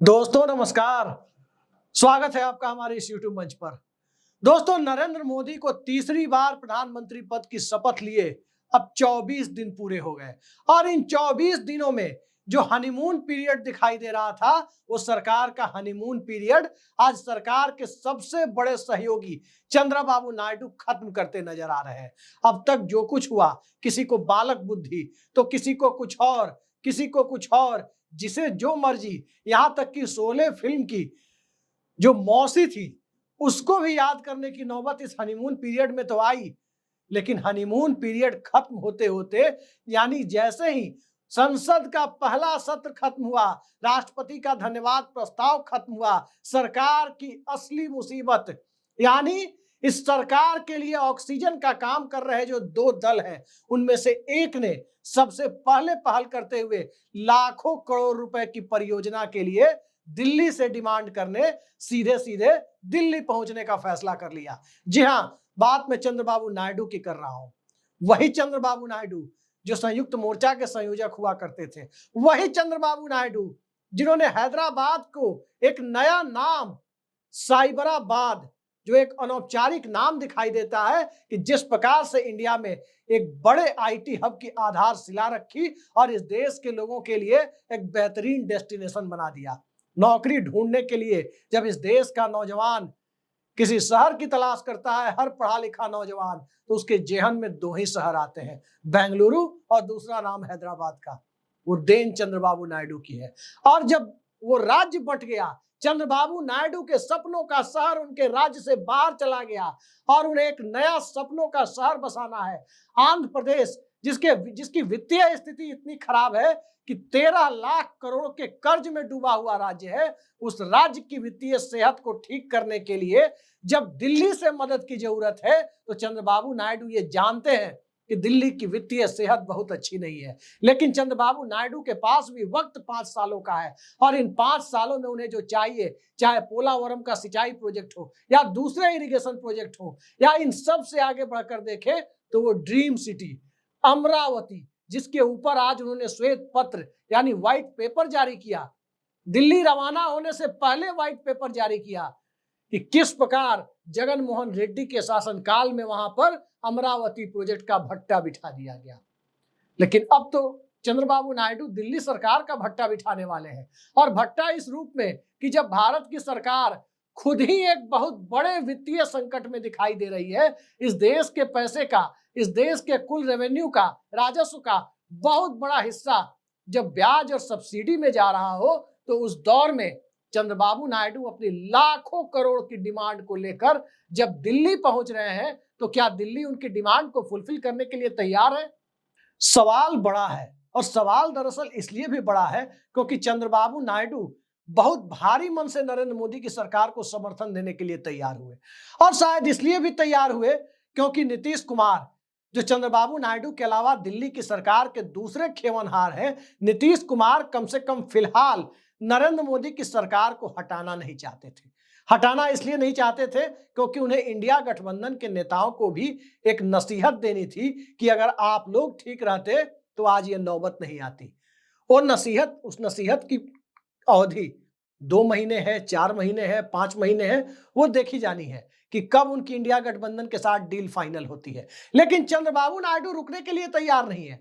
दोस्तों नमस्कार। स्वागत है आपका हमारे इस YouTube मंच पर। दोस्तों, नरेंद्र मोदी को तीसरी बार प्रधानमंत्री पद की शपथ लिए अब 24 दिन पूरे हो गए और इन 24 दिनों में जो हनीमून पीरियड दिखाई दे रहा था, वो सरकार का हनीमून पीरियड आज सरकार के सबसे बड़े सहयोगी चंद्रबाबू नायडू खत्म करते नजर आ रहे हैं। अब तक जो कुछ हुआ, किसी को बालक बुद्धि तो किसी को कुछ और, किसी को कुछ और, जिसे जो मर्जी, यहां तक कि शोले फिल्म की जो मौसी थी उसको भी याद करने की नौबत इस हनीमून पीरियड में तो आई। लेकिन हनीमून पीरियड खत्म होते होते, यानी जैसे ही संसद का पहला सत्र खत्म हुआ, राष्ट्रपति का धन्यवाद प्रस्ताव खत्म हुआ, सरकार की असली मुसीबत यानी इस सरकार के लिए ऑक्सीजन का काम कर रहे जो दो दल हैं, उनमें से एक ने सबसे पहले पहल करते हुए लाखों करोड़ रुपए की परियोजना के लिए दिल्ली से डिमांड करने सीधे सीधे दिल्ली पहुंचने का फैसला कर लिया। जी हां, बात मैं चंद्रबाबू नायडू की कर रहा हूं। वही चंद्रबाबू नायडू जो संयुक्त मोर्चा के संयोजक हुआ करते थे, वही चंद्रबाबू नायडू जिन्होंने हैदराबाद को एक नया नाम साइबराबाद, जो एक अनौपचारिक नाम दिखाई देता है कि जिस प्रकार से इंडिया में एक बड़े आईटी हब की आधारशिला रखी और इस देश के लोगों के लिए एक बेहतरीन डेस्टिनेशन बना दिया। नौकरी ढूंढने के लिए जब इस देश का नौजवान किसी शहर की तलाश करता है, हर पढ़ा लिखा नौजवान, तो उसके जेहन में दो ही शहर आते हैं, बेंगलुरु और दूसरा नाम हैदराबाद का। वो देन चंद्रबाबू नायडू की है। और जब वो राज्य बंट गया, चंद्रबाबू नायडू के सपनों का शहर उनके राज्य से बाहर चला गया और उन्हें एक नया सपनों का शहर बसाना है, आंध्र प्रदेश, जिसकी वित्तीय स्थिति इतनी खराब है कि 13 लाख करोड़ के कर्ज में डूबा हुआ राज्य है। उस राज्य की वित्तीय सेहत को ठीक करने के लिए जब दिल्ली से मदद की जरूरत है, तो चंद्रबाबू नायडू ये जानते हैं कि दिल्ली की वित्तीय सेहत बहुत अच्छी नहीं है। लेकिन चंद्रबाबू नायडू के पास भी वक्त 5 सालों का है और इन 5 सालों में उन्हें जो चाहिए, चाहे पोलावरम का सिंचाई प्रोजेक्ट हो या दूसरे इरिगेशन प्रोजेक्ट हो या इन सब से आगे बढ़कर देखें तो वो ड्रीम सिटी अमरावती, जिसके ऊपर आज उन्होंने श्वेत पत्र यानी व्हाइट पेपर जारी किया, दिल्ली रवाना होने से पहले व्हाइट पेपर जारी किया कि किस प्रकार जगन मोहन रेड्डी के शासनकाल में वहां पर अमरावती प्रोजेक्ट का भट्टा बिठा दिया गया। लेकिन अब तो चंद्रबाबू नायडू दिल्ली सरकार का भट्टा बिठाने वाले हैं और भट्टा इस रूप में कि जब भारत की सरकार खुद ही एक बहुत बड़े वित्तीय संकट में दिखाई दे रही है, इस देश के पैसे का, इस देश के कुल रेवेन्यू का, राजस्व का बहुत बड़ा हिस्सा जब ब्याज और सब्सिडी में जा रहा हो, तो उस दौर में चंद्रबाबू नायडू अपनी लाखों करोड़ की डिमांड को लेकर जब दिल्ली पहुंच रहे हैं, तो क्या दिल्ली उनकी डिमांड को फुलफिल करने के लिए तैयार है? सवाल बड़ा है और सवाल दरअसल इसलिए भी बड़ा है क्योंकि चंद्रबाबू नायडू बहुत भारी मन से नरेंद्र मोदी की सरकार को समर्थन देने के लिए तैयार हुए और शायद इसलिए भी तैयार हुए क्योंकि नीतीश कुमार, जो चंद्रबाबू नायडू के अलावा दिल्ली की सरकार के दूसरे खेवनहार हैं, नीतीश कुमार कम से कम फिलहाल नरेंद्र मोदी की सरकार को हटाना नहीं चाहते थे। हटाना इसलिए नहीं चाहते थे क्योंकि उन्हें इंडिया गठबंधन के नेताओं को भी एक नसीहत देनी थी कि अगर आप लोग ठीक रहते तो आज ये नौबत नहीं आती। और नसीहत, उस नसीहत की अवधि 2 महीने है, 4 महीने है, 5 महीने है, वो देखी जानी है कि कब उनकी इंडिया गठबंधन के साथ डील फाइनल होती है। लेकिन चंद्रबाबू नायडू रुकने के लिए तैयार नहीं है।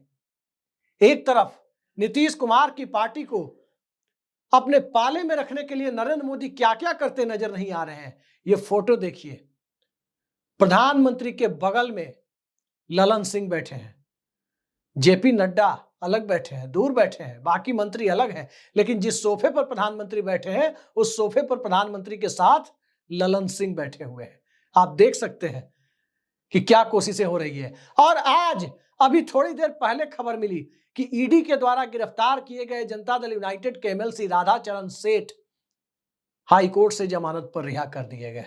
एक तरफ नीतीश कुमार की पार्टी को अपने पाले में रखने के लिए नरेंद्र मोदी क्या क्या करते नजर नहीं आ रहे हैं। ये फोटो देखिए, प्रधानमंत्री के बगल में ललन सिंह बैठे हैं, जेपी नड्डा अलग बैठे हैं, दूर बैठे हैं, बाकी मंत्री अलग हैं, लेकिन जिस सोफे पर प्रधानमंत्री बैठे हैं उस सोफे पर प्रधानमंत्री के साथ ललन सिंह बैठे हुए हैं। आप देख सकते हैं कि क्या कोशिशें हो रही है। और आज अभी थोड़ी देर पहले खबर मिली कि ईडी के द्वारा गिरफ्तार किए गए जनता दल यूनाइटेड के एमएलसी राधाचरण सेठ हाईकोर्ट से जमानत पर रिहा कर दिए गए।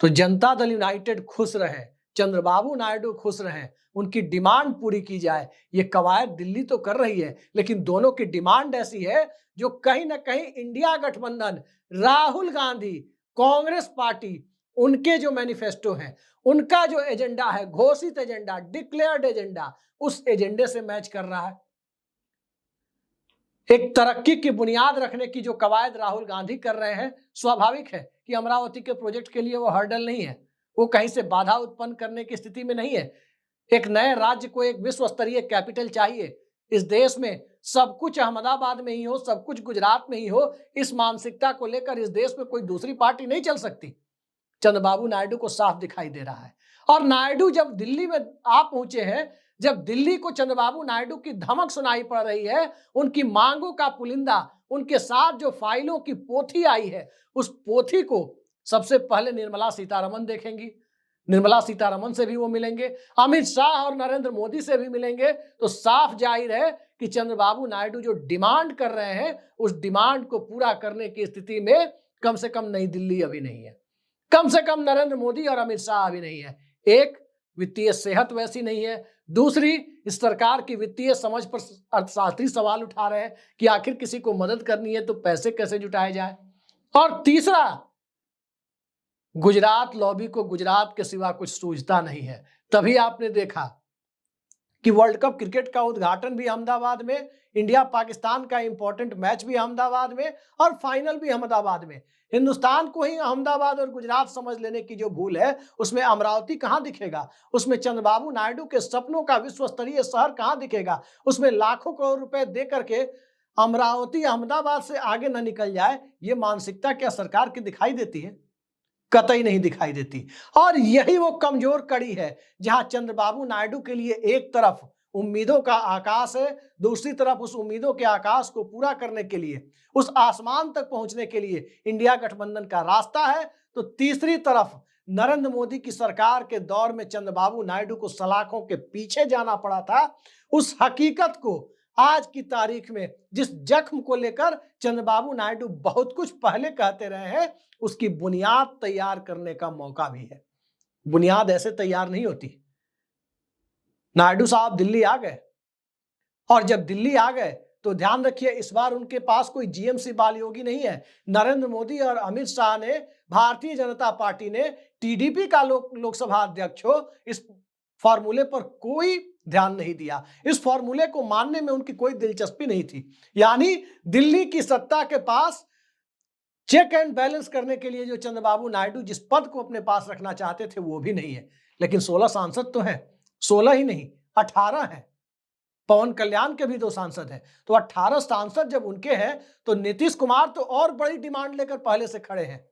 तो जनता दल यूनाइटेड खुश रहे, चंद्रबाबू नायडू खुश रहे, उनकी डिमांड पूरी की जाए। ये कवायद दिल्ली तो कर रही है, लेकिन दोनों की डिमांड ऐसी है जो कहीं ना कहीं इंडिया गठबंधन, राहुल गांधी, कांग्रेस पार्टी, उनके जो मैनिफेस्टो हैं, उनका जो एजेंडा है, घोषित एजेंडा, डिक्लेयर्ड एजेंडा, उस एजेंडे से मैच कर रहा है। एक तरक्की की बुनियाद रखने की जो कवायद राहुल गांधी कर रहे हैं, स्वाभाविक है कि अमरावती के प्रोजेक्ट के लिए वो हर्डल नहीं है, वो कहीं से बाधा उत्पन्न करने की स्थिति में नहीं है। एक नए राज्य को एक विश्व स्तरीय कैपिटल चाहिए। इस देश में सब कुछ अहमदाबाद में ही हो, सब कुछ गुजरात में ही हो, इस मानसिकता को लेकर इस देश में कोई दूसरी पार्टी नहीं चल सकती। चंद्रबाबू नायडू को साफ दिखाई दे रहा है। और नायडू जब दिल्ली में आप पहुंचे हैं, जब दिल्ली को चंद्रबाबू नायडू की धमक सुनाई पड़ रही है, उनकी मांगों का पुलिंदा, उनके साथ जो फाइलों की पोथी आई है, उस पोथी को सबसे पहले निर्मला सीतारमण देखेंगी। निर्मला सीतारमण से भी वो मिलेंगे, अमित शाह और नरेंद्र मोदी से भी मिलेंगे। तो साफ जाहिर है कि चंद्रबाबू नायडू जो डिमांड कर रहे हैं, उस डिमांड को पूरा करने की स्थिति में कम से कम नई दिल्ली अभी नहीं है, कम से कम नरेंद्र मोदी और अमित शाह अभी नहीं है। एक, वित्तीय सेहत वैसी नहीं है। दूसरी, इस सरकार की वित्तीय समझ पर अर्थशास्त्री सवाल उठा रहे हैं कि आखिर किसी को मदद करनी है तो पैसे कैसे जुटाए जाए। और तीसरा, गुजरात लॉबी को गुजरात के सिवा कुछ सूझता नहीं है। तभी आपने देखा कि वर्ल्ड कप क्रिकेट का उद्घाटन भी अहमदाबाद में, इंडिया पाकिस्तान का इंपॉर्टेंट मैच भी अहमदाबाद में और फाइनल भी अहमदाबाद में। हिंदुस्तान को ही अहमदाबाद और गुजरात समझ लेने की जो भूल है, उसमें अमरावती कहां दिखेगा, उसमें चंद्रबाबू नायडू के सपनों का विश्व स्तरीय शहर कहां दिखेगा, उसमें लाखों करोड़ रुपए दे करके अमरावती अहमदाबाद से आगे न निकल जाए, ये मानसिकता क्या सरकार की दिखाई देती है? कतई नहीं दिखाई देती। और यही वो कमजोर कड़ी है जहां चंद्रबाबू नायडू के लिए एक तरफ उम्मीदों का आकाश है, दूसरी तरफ उस उम्मीदों के आकाश को पूरा करने के लिए, उस आसमान तक पहुंचने के लिए इंडिया गठबंधन का रास्ता है, तो तीसरी तरफ नरेंद्र मोदी की सरकार के दौर में चंद्रबाबू नायडू को सलाखों के पीछे जाना पड़ा था। उस हकीकत को आज की तारीख में, जिस जख्म को लेकर चंद्रबाबू नायडू बहुत कुछ पहले कहते रहे हैं, उसकी बुनियाद तैयार करने का मौका भी है। बुनियाद ऐसे तैयार नहीं होती। नायडू साहब दिल्ली आ गए, और जब दिल्ली आ गए तो ध्यान रखिए, इस बार उनके पास कोई जीएमसी बालयोगी नहीं है। नरेंद्र मोदी और अमित शाह ने, भारतीय जनता पार्टी ने, टीडीपी का लोकसभा अध्यक्ष हो, इस फॉर्मूले पर कोई ध्यान नहीं दिया। इस फॉर्मूले को मानने में उनकी कोई दिलचस्पी नहीं थी। यानी दिल्ली की सत्ता के पास चेक एंड बैलेंस करने के लिए जो चंद्रबाबू नायडू जिस पद को अपने पास रखना चाहते थे, वो भी नहीं है। लेकिन 16 सांसद तो हैं, 16 ही नहीं 18 हैं। पवन कल्याण के भी 2 सांसद हैं, तो 18 सांसद जब उनके हैं, तो नीतीश कुमार तो और बड़ी डिमांड लेकर पहले से खड़े हैं।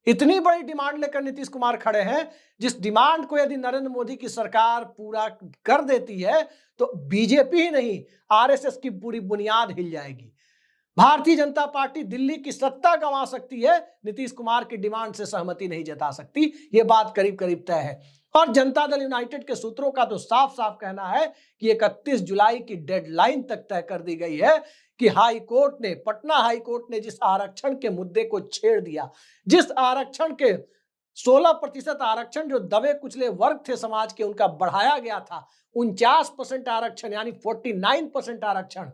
इतनी बड़ी डिमांड लेकर नीतीश कुमार खड़े हैं, जिस डिमांड को यदि नरेंद्र मोदी की सरकार पूरा कर देती है, तो बीजेपी ही नहीं, आरएसएस की पूरी बुनियाद हिल जाएगी। भारतीय जनता पार्टी दिल्ली की सत्ता गंवा सकती है, नीतीश कुमार की डिमांड से सहमति नहीं जता सकती। ये बात करीब करीब तय है। और जनता दल यूनाइटेड के सूत्रों का तो साफ साफ कहना है कि 31 जुलाई की डेडलाइन तक तय कर दी गई है कि हाई कोर्ट ने, पटना हाई कोर्ट ने जिस आरक्षण के मुद्दे को छेड़ दिया, जिस आरक्षण के 16% आरक्षण जो दबे कुचले वर्ग थे समाज के, उनका बढ़ाया गया था 49% आरक्षण, यानी 49% आरक्षण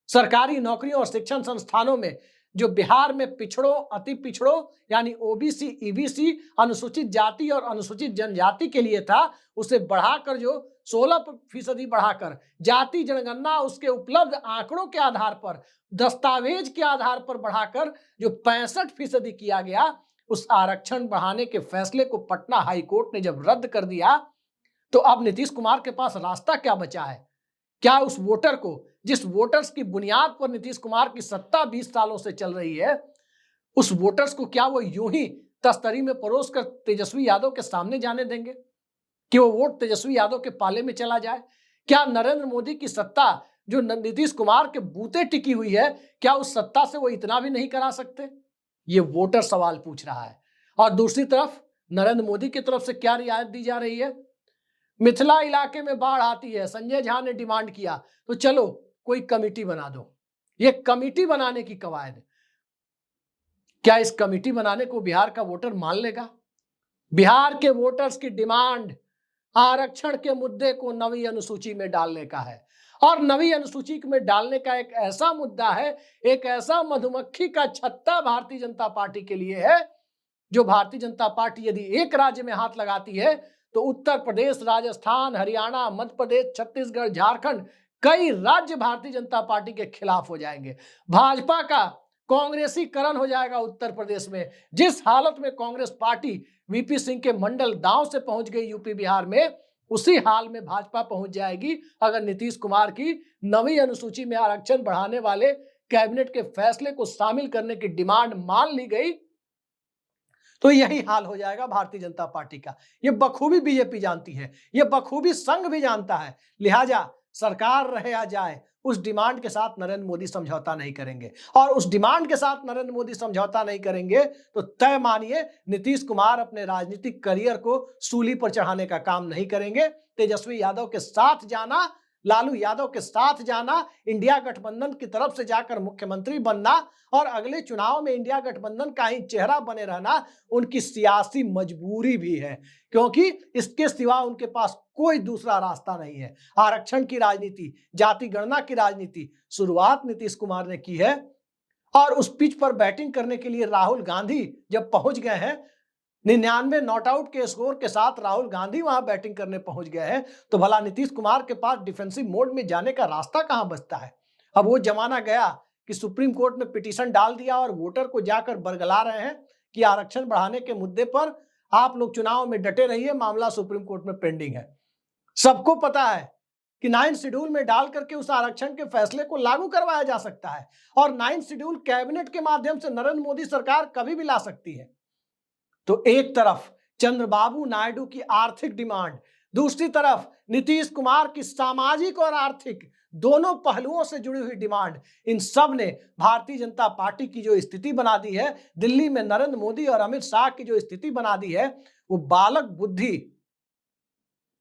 सरकारी नौकरियों और शिक्षण संस्थानों में, जो बिहार में पिछड़ों, अति पिछड़ों यानी ओबीसी, ईबीसी, अनुसूचित जाति और अनुसूचित जनजाति के लिए था, उसे बढ़ाकर जो 16% बढ़ाकर जाति जनगणना उसके उपलब्ध आंकड़ों के आधार पर, दस्तावेज के आधार पर बढ़ाकर जो 65% किया गया, उस आरक्षण बढ़ाने के फैसले को पटना हाई कोर्ट ने जब रद्द कर दिया, तो अब नीतीश कुमार के पास रास्ता क्या बचा है? क्या उस वोटर को, जिस वोटर्स की बुनियाद पर नीतीश कुमार की सत्ता 20 सालों से चल रही है, उस वोटर्स को क्या वो यूं ही तस्तरी में परोस कर तेजस्वी यादव के सामने जाने देंगे कि वो वोट तेजस्वी यादव के पाले में चला जाए? क्या नरेंद्र मोदी की सत्ता जो नीतीश कुमार के बूते टिकी हुई है, क्या उस सत्ता से वो इतना भी नहीं करा सकते? ये वोटर सवाल पूछ रहा है। और दूसरी तरफ नरेंद्र मोदी की तरफ से क्या रियायत दी जा रही है? मिथिला इलाके में बाढ़ आती है, संजय झा ने डिमांड किया, तो चलो कोई कमेटी बना दो। ये कमेटी बनाने की कवायद, क्या इस कमेटी बनाने को बिहार का वोटर मान लेगा? बिहार के वोटर्स की डिमांड आरक्षण के मुद्दे को नवी अनुसूची में डालने का है, और नवी अनुसूची में डालने का एक ऐसा मुद्दा है, एक ऐसा मधुमक्खी का छत्ता भारतीय जनता पार्टी के लिए है, जो भारतीय जनता पार्टी यदि एक राज्य में हाथ लगाती है, तो उत्तर प्रदेश, राजस्थान, हरियाणा, मध्य प्रदेश, छत्तीसगढ़, झारखंड, कई राज्य भारतीय जनता पार्टी के खिलाफ हो जाएंगे। भाजपा का कांग्रेसीकरण हो जाएगा उत्तर प्रदेश में। जिस हालत में कांग्रेस पार्टी वीपी सिंह के मंडल गांव से पहुंच गई यूपी बिहार में, उसी हाल में भाजपा पहुंच जाएगी अगर नीतीश कुमार की नवीं अनुसूची में आरक्षण बढ़ाने वाले कैबिनेट के फैसले को शामिल करने की डिमांड मान ली गई, तो यही हाल हो जाएगा भारतीय जनता पार्टी का। यह बखूबी बीजेपी जानती है, यह बखूबी संघ भी जानता है। लिहाजा सरकार रहे या जाए, उस डिमांड के साथ नरेंद्र मोदी समझौता नहीं करेंगे। और उस डिमांड के साथ नरेंद्र मोदी समझौता नहीं करेंगे तो तय मानिए नीतीश कुमार अपने राजनीतिक करियर को सूली पर चढ़ाने का काम नहीं करेंगे। तेजस्वी यादव के साथ जाना, लालू यादव के साथ जाना, इंडिया गठबंधन की तरफ से जाकर मुख्यमंत्री बनना और अगले चुनाव में इंडिया गठबंधन का ही चेहरा बने रहना उनकी सियासी मजबूरी भी है, क्योंकि इसके सिवा उनके पास कोई दूसरा रास्ता नहीं है। आरक्षण की राजनीति, जाति गणना की राजनीति शुरुआत नीतीश कुमार ने की है और उस पिच पर बैटिंग करने के लिए राहुल गांधी जब पहुंच गए हैं, 99 नॉट आउट के स्कोर के साथ राहुल गांधी वहां बैटिंग करने पहुंच गए हैं, तो भला नीतीश कुमार के पास डिफेंसिव मोड में जाने का रास्ता कहां बचता है। अब वो जमाना गया कि सुप्रीम कोर्ट में पिटीशन डाल दिया और वोटर को जाकर बरगला रहे हैं कि आरक्षण बढ़ाने के मुद्दे पर आप लोग चुनाव में डटे रहिए, मामला सुप्रीम कोर्ट में पेंडिंग है। सबको पता है कि 9 शेड्यूल में डाल करके उस आरक्षण के फैसले को लागू करवाया जा सकता है और 9 शेड्यूल कैबिनेट के माध्यम से नरेंद्र मोदी सरकार कभी भी ला सकती है। तो एक तरफ चंद्रबाबू नायडू की आर्थिक डिमांड, दूसरी तरफ नीतीश कुमार की सामाजिक और आर्थिक दोनों पहलुओं से जुड़ी हुई डिमांड, इन सब ने भारतीय जनता पार्टी की जो स्थिति बना दी है, दिल्ली में नरेंद्र मोदी और अमित शाह की जो स्थिति बना दी है, वो बालक बुद्धि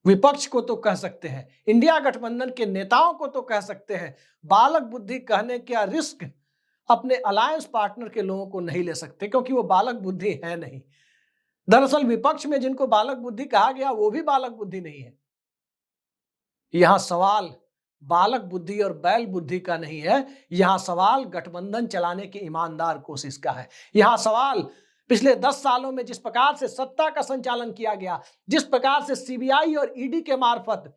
विपक्ष को तो कह सकते हैं, इंडिया गठबंधन के नेताओं को तो कह सकते हैं, बालक बुद्धि कहने का रिस्क अपने अलायंस पार्टनर के लोगों को नहीं ले सकते, क्योंकि वो बालक बुद्धि है नहीं। दरअसल विपक्ष में जिनको बालक बुद्धि कहा गया वो भी बालक बुद्धि नहीं है। यहां सवाल बालक बुद्धि और बैल बुद्धि का नहीं है, यहां सवाल गठबंधन चलाने की ईमानदार कोशिश का है। यहां सवाल पिछले 10 सालों में जिस प्रकार से सत्ता का संचालन किया गया, जिस प्रकार से सीबीआई और ईडी के मार्फत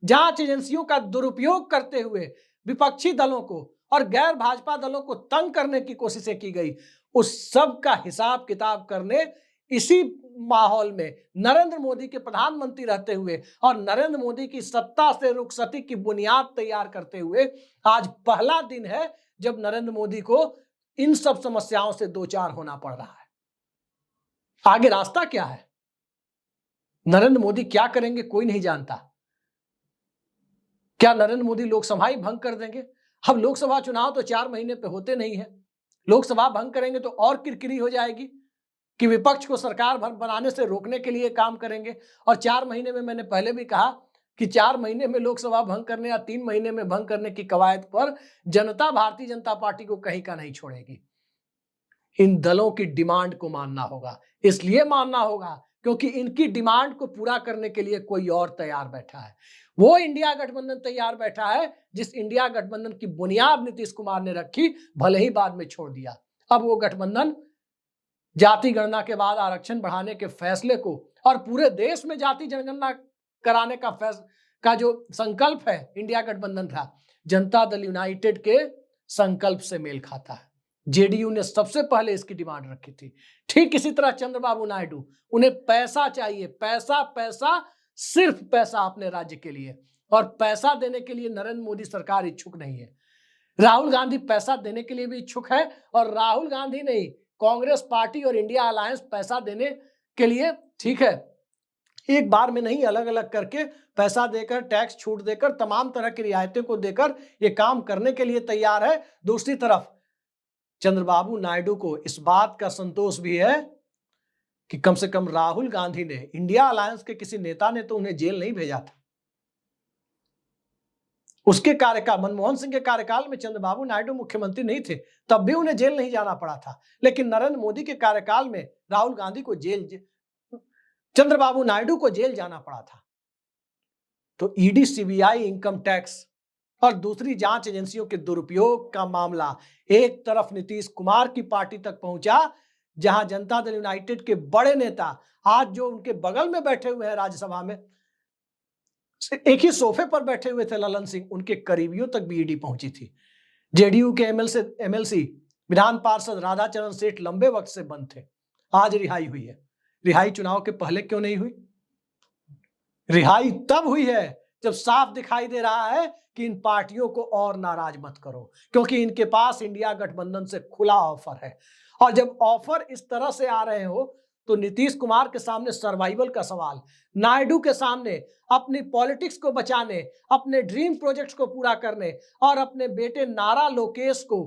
जांच एजेंसियों का दुरुपयोग करते हुए विपक्षी दलों को और गैर भाजपा दलों को तंग करने की कोशिशें की गई, उस सब का हिसाब किताब करने इसी माहौल में नरेंद्र मोदी के प्रधानमंत्री रहते हुए और नरेंद्र मोदी की सत्ता से रुखसती की बुनियाद तैयार करते हुए आज पहला दिन है जब नरेंद्र मोदी को इन सब समस्याओं से दो चार होना पड़ रहा है। आगे रास्ता क्या है, नरेंद्र मोदी क्या करेंगे कोई नहीं जानता। क्या नरेंद्र मोदी लोकसभा ही भंग कर देंगे? अब लोकसभा चुनाव तो 4 महीने पे होते नहीं है, लोकसभा भंग करेंगे तो और किरकिरी हो जाएगी कि विपक्ष को सरकार बनाने से रोकने के लिए काम करेंगे। और 4 महीने में, मैंने पहले भी कहा कि 4 महीने में लोकसभा भंग करने या 3 महीने में भंग करने की कवायद पर जनता भारतीय जनता पार्टी को कहीं का नहीं छोड़ेगी। इन दलों की डिमांड को मानना होगा, इसलिए मानना होगा क्योंकि इनकी डिमांड को पूरा करने के लिए कोई और तैयार बैठा है। वो इंडिया गठबंधन तैयार बैठा है जिस इंडिया गठबंधन की बुनियाद नीतीश कुमार ने रखी, भले ही बाद में छोड़ दिया। अब वो गठबंधन जाति गणना के बाद आरक्षण बढ़ाने के फैसले को और पूरे देश में जाति जनगणना कराने का जो संकल्प है इंडिया गठबंधन का, जनता दल यूनाइटेड के संकल्प से मेल खाता है। जेडीयू ने सबसे पहले इसकी डिमांड रखी थी। ठीक इसी तरह चंद्रबाबू नायडू, उन्हें पैसा चाहिए, पैसा पैसा, सिर्फ पैसा अपने राज्य के लिए, और पैसा देने के लिए नरेंद्र मोदी सरकार इच्छुक नहीं है। राहुल गांधी पैसा देने के लिए भी इच्छुक है और राहुल गांधी नहीं, कांग्रेस पार्टी और इंडिया अलायंस पैसा देने के लिए, ठीक है, एक बार में नहीं, अलग अलग करके पैसा देकर, टैक्स छूट देकर, तमाम तरह की रियायतों को देकर ये काम करने के लिए तैयार है। दूसरी तरफ चंद्रबाबू नायडू को इस बात का संतोष भी है कि कम से कम राहुल गांधी ने, इंडिया अलायंस के किसी नेता ने तो उन्हें जेल नहीं भेजा था। उसके कार्यकाल, मनमोहन सिंह के कार्यकाल में चंद्रबाबू नायडू मुख्यमंत्री नहीं थे, तब भी उन्हें जेल नहीं जाना पड़ा था। लेकिन नरेंद्र मोदी के कार्यकाल में राहुल गांधी को चंद्रबाबू नायडू को जेल जाना पड़ा था। तो ईडी, सीबीआई, इनकम टैक्स और दूसरी जांच एजेंसियों के दुरुपयोग का मामला एक तरफ नीतीश कुमार की पार्टी तक पहुंचा, जहां जनता दल यूनाइटेड के बड़े नेता आज जो उनके बगल में बैठे हुए हैं राज्यसभा में, एक ही सोफे पर बैठे हुए थे ललन सिंह, उनके करीबियों तक भी ईडी पहुंची थी। जेडीयू के एमएलसी विधान पार्षद राधाचरण सेठ लंबे वक्त से बंद थे, आज रिहाई हुई है। रिहाई चुनाव के पहले क्यों नहीं हुई? रिहाई तब हुई है जब साफ दिखाई दे रहा है कि इन पार्टियों को और नाराज मत करो, क्योंकि इनके पास इंडिया गठबंधन से खुला ऑफर है। और जब ऑफर इस तरह से आ रहे हो तो नीतीश कुमार के सामने सर्वाइवल का सवाल, नायडू के सामने अपनी पॉलिटिक्स को बचाने, अपने ड्रीम प्रोजेक्ट्स को पूरा करने और अपने बेटे नारा लोकेश को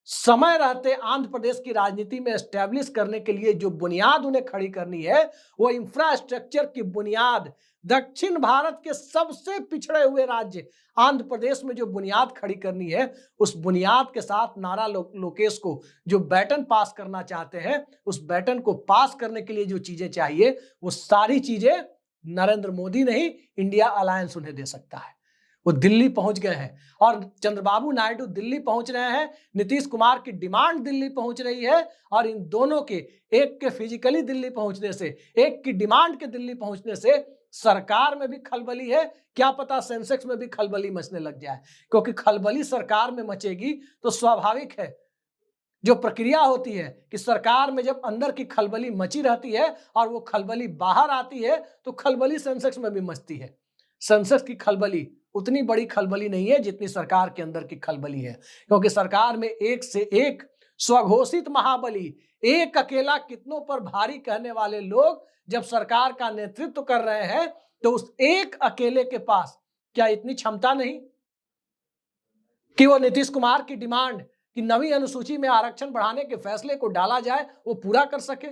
समय रहते आंध्र प्रदेश की राजनीति में एस्टेब्लिश करने के लिए जो बुनियाद उन्हें खड़ी करनी है, वो इंफ्रास्ट्रक्चर की बुनियाद दक्षिण भारत के सबसे पिछड़े हुए राज्य आंध्र प्रदेश में जो बुनियाद खड़ी करनी है, उस बुनियाद के साथ नारा लोकेश को जो बैटन पास करना चाहते हैं, उस बैटन को पास करने के लिए जो चीजें चाहिए, वो सारी चीजें नरेंद्र मोदी नहीं, इंडिया अलायंस उन्हें दे सकता है। वो दिल्ली पहुंच गए हैं और चंद्रबाबू नायडू दिल्ली पहुंच रहे हैं। नीतीश कुमार की डिमांड दिल्ली पहुंच रही है और इन दोनों के, एक के फिजिकली दिल्ली पहुंचने से, एक की डिमांड के दिल्ली पहुंचने से सरकार में भी खलबली है। क्या पता सेंसेक्स में भी खलबली मचने लग जाए, क्योंकि खलबली सरकार में मचेगी तो स्वाभाविक है, जो प्रक्रिया होती है कि सरकार में जब अंदर की खलबली मची रहती है और वो खलबली बाहर आती है तो खलबली सेंसेक्स में भी मचती है। सेंसेक्स की खलबली उतनी बड़ी खलबली नहीं है जितनी सरकार के अंदर की खलबली है, क्योंकि सरकार में एक से एक स्वघोषित महाबली, एक अकेला कितनों पर भारी कहने वाले लोग जब सरकार का नेतृत्व कर रहे हैं, तो उस एक अकेले के पास क्या इतनी क्षमता नहीं कि वो नीतीश कुमार की डिमांड कि नवीं अनुसूची में आरक्षण बढ़ाने के फैसले को डाला जाए, वो पूरा कर सके?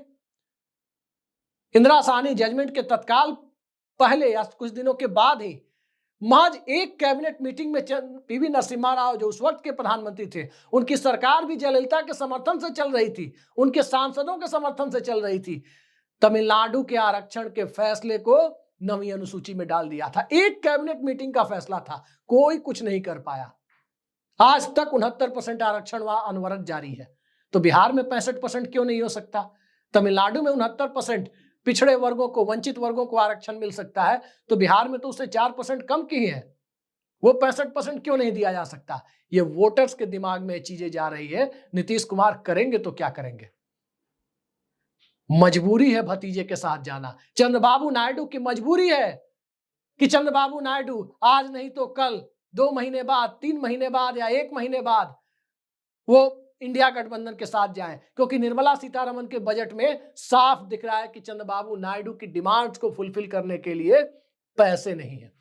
इंदिरा साहनी जजमेंट के तत्काल पहले या कुछ दिनों के बाद ही महज एक कैबिनेट मीटिंग में पीवी नरसिम्हा राव, जो उस वक्त के प्रधानमंत्री थे, उनकी सरकार भी जयललिता के समर्थन से चल रही थी, उनके सांसदों के समर्थन से चल रही थी, तमिलनाडु के आरक्षण के फैसले को नवीं अनुसूची में डाल दिया था। एक कैबिनेट मीटिंग का फैसला था, कोई कुछ नहीं कर पाया। आज तक 69% आरक्षण व अनवरत जारी है, तो बिहार में 65% क्यों नहीं हो सकता? तमिलनाडु में 69% पिछड़े वर्गों को, वंचित वर्गों को आरक्षण मिल सकता है, तो बिहार में तो उससे 4% कम की है, वो 65% क्यों नहीं दिया जा सकता? ये वोटर्स के दिमाग में चीजें जा रही है। नीतीश कुमार करेंगे तो क्या करेंगे? मजबूरी है भतीजे के साथ जाना। चंद्रबाबू नायडू की मजबूरी है कि चंद्रबाबू नायडू आज नहीं तो कल, 2 महीने बाद, 3 महीने बाद या 1 महीने बाद वो इंडिया गठबंधन के साथ जाएं, क्योंकि निर्मला सीतारमण के बजट में साफ दिख रहा है कि चंद्रबाबू नायडू की डिमांड्स को फुलफिल करने के लिए पैसे नहीं है।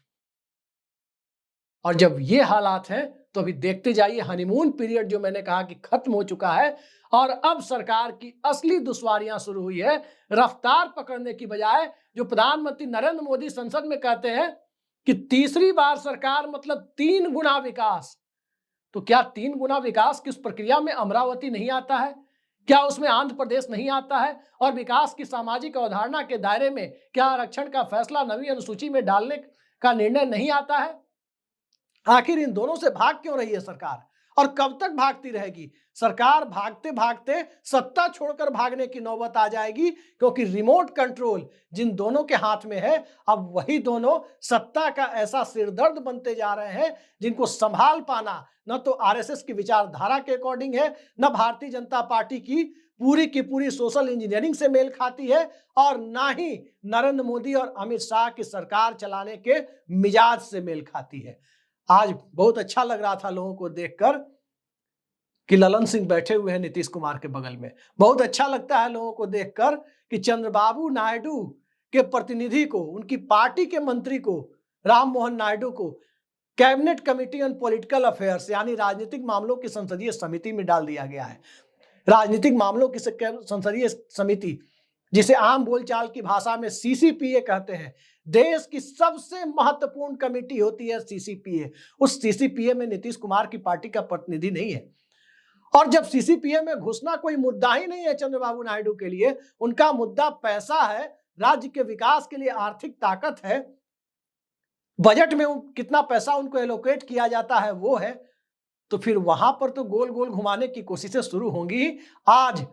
और जब ये हालात हैं तो अभी देखते जाइए, हनीमून पीरियड जो मैंने कहा कि खत्म हो चुका है और अब सरकार की असली दुश्वारियां शुरू हुई है। रफ्तार पकड़ने की बजाय जो प्रधानमंत्री नरेंद्र मोदी संसद में कहते हैं कि तीसरी बार सरकार मतलब 3 गुना विकास, तो क्या 3 गुना विकास की उस प्रक्रिया में अमरावती नहीं आता है? क्या उसमें आंध्र प्रदेश नहीं आता है? और विकास की सामाजिक अवधारणा के दायरे में क्या आरक्षण का फैसला नवीं अनुसूची में डालने का निर्णय नहीं आता है? आखिर इन दोनों से भाग क्यों रही है सरकार, और कब तक भागती रहेगी? सरकार भागते भागते सत्ता छोड़कर भागने की नौबत आ जाएगी, क्योंकि रिमोट कंट्रोल जिन दोनों के हाथ में है, अब वही दोनों सत्ता का ऐसा सिरदर्द बनते जा रहे हैं जिनको संभाल पाना न तो आरएसएस की विचारधारा के अकॉर्डिंग है, न भारतीय जनता पार्टी की पूरी सोशल इंजीनियरिंग से मेल खाती है, और ना ही नरेंद्र मोदी और अमित शाह की सरकार चलाने के मिजाज से मेल खाती है। आज बहुत अच्छा लग रहा था लोगों को देखकर कि ललन सिंह बैठे हुए हैं नीतीश कुमार के बगल में। बहुत अच्छा लगता है लोगों को देखकर कि चंद्रबाबू नायडू के प्रतिनिधि को, उनकी पार्टी के मंत्री को, राम मोहन नायडू को cabinet committee on political affairs यानी राजनीतिक मामलों की संसदीय समिति में डाल दिया गया है। राजनीतिक मामलों की संसदीय समिति, जिसे आम बोलचाल की भाषा में सीसीपीए कहते हैं, देश की सबसे महत्वपूर्ण कमेटी होती है सीसीपीए। उस सीसीपीए में नीतीश कुमार की पार्टी का प्रतिनिधि नहीं है, और जब सीसीपीए में घुसना कोई मुद्दा ही नहीं है चंद्रबाबू नायडू के लिए, उनका मुद्दा पैसा है, राज्य के विकास के लिए आर्थिक ताकत है, बजट में कितना पैसा उनको एलोकेट किया जाता है वो है, तो फिर वहां पर तो गोल गोल घुमाने की कोशिशें शुरू होंगी। आज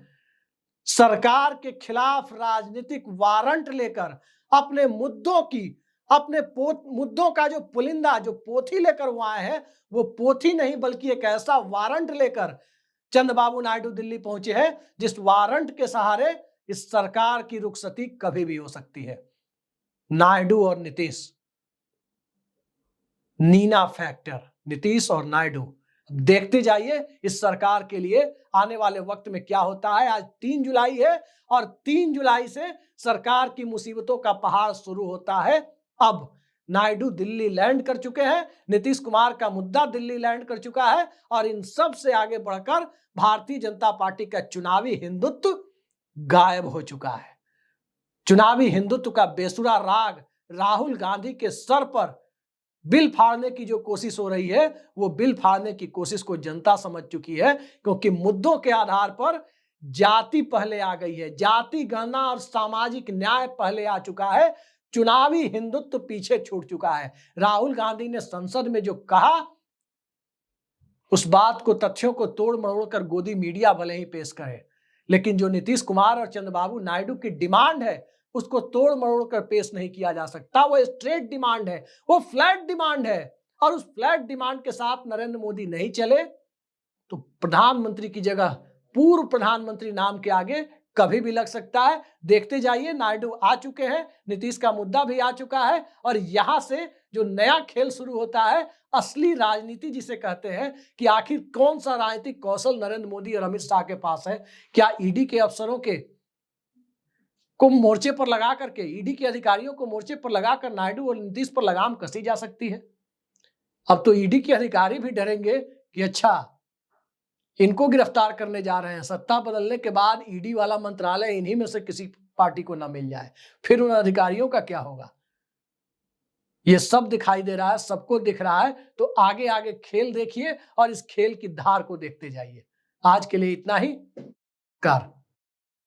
सरकार के खिलाफ राजनीतिक वारंट लेकर अपने मुद्दों की अपने मुद्दों का जो पुलिंदा, जो पोथी लेकर वो आए हैं, वो पोथी नहीं बल्कि एक ऐसा वारंट लेकर चंद्रबाबू नायडू दिल्ली पहुंचे हैं जिस वारंट के सहारे इस सरकार की रुखसती कभी भी हो सकती है। नायडू और नीतीश, नीना फैक्टर, नीतीश और नायडू। देखते जाइए इस सरकार के लिए आने वाले वक्त में क्या होता है। आज 3 जुलाई है और 3 जुलाई से सरकार की मुसीबतों का पहाड़ शुरू होता है। अब नायडू दिल्ली लैंड कर चुके हैं, नीतीश कुमार का मुद्दा दिल्ली लैंड कर चुका है और इन सब से आगे बढ़कर भारतीय जनता पार्टी का चुनावी हिंदुत्व गायब हो चुका है। चुनावी हिंदुत्व का बेसुरा राग राहुल गांधी के सर पर बिल फाड़ने की जो कोशिश हो रही है, वो बिल फाड़ने की कोशिश को जनता समझ चुकी है, क्योंकि मुद्दों के आधार पर जाति पहले आ गई है, जाति गणना और सामाजिक न्याय पहले आ चुका है, चुनावी हिंदुत्व पीछे छूट चुका है। राहुल गांधी ने संसद में जो कहा, उस बात को, तथ्यों को तोड़ मरोड़ कर गोदी मीडिया भले ही पेश करे, लेकिन जो नीतीश कुमार और चंद्रबाबू नायडू की डिमांड है उसको तोड़ मरोड़ कर पेश नहीं किया जा सकता। वो स्ट्रेट डिमांड है, वो फ्लैट डिमांड है, और उस फ्लैट डिमांड के साथ नरेंद्र मोदी नहीं चले तो प्रधानमंत्री की जगह पूर्व प्रधानमंत्री नाम के आगे कभी भी लग सकता है। देखते जाइए, नायडू आ चुके हैं, नीतीश का मुद्दा भी आ चुका है और यहां से जो नया खेल शुरू होता है, असली राजनीति जिसे कहते हैं, कि आखिर कौन सा राजनीतिक कौशल नरेंद्र मोदी और अमित शाह के पास है। क्या ईडी के अफसरों को मोर्चे पर लगा करके, ईडी के अधिकारियों को मोर्चे पर लगाकर नायडू और नीतीश पर लगाम कसी जा सकती है? अब तो ईडी के अधिकारी भी डरेंगे कि अच्छा, इनको गिरफ्तार करने जा रहे हैं, सत्ता बदलने के बाद ईडी वाला मंत्रालय इन्हीं में से किसी पार्टी को ना मिल जाए, फिर उन अधिकारियों का क्या होगा? ये सब दिखाई दे रहा है, सबको दिख रहा है। तो आगे आगे खेल देखिए और इस खेल की धार को देखते जाइए। आज के लिए इतना ही। कार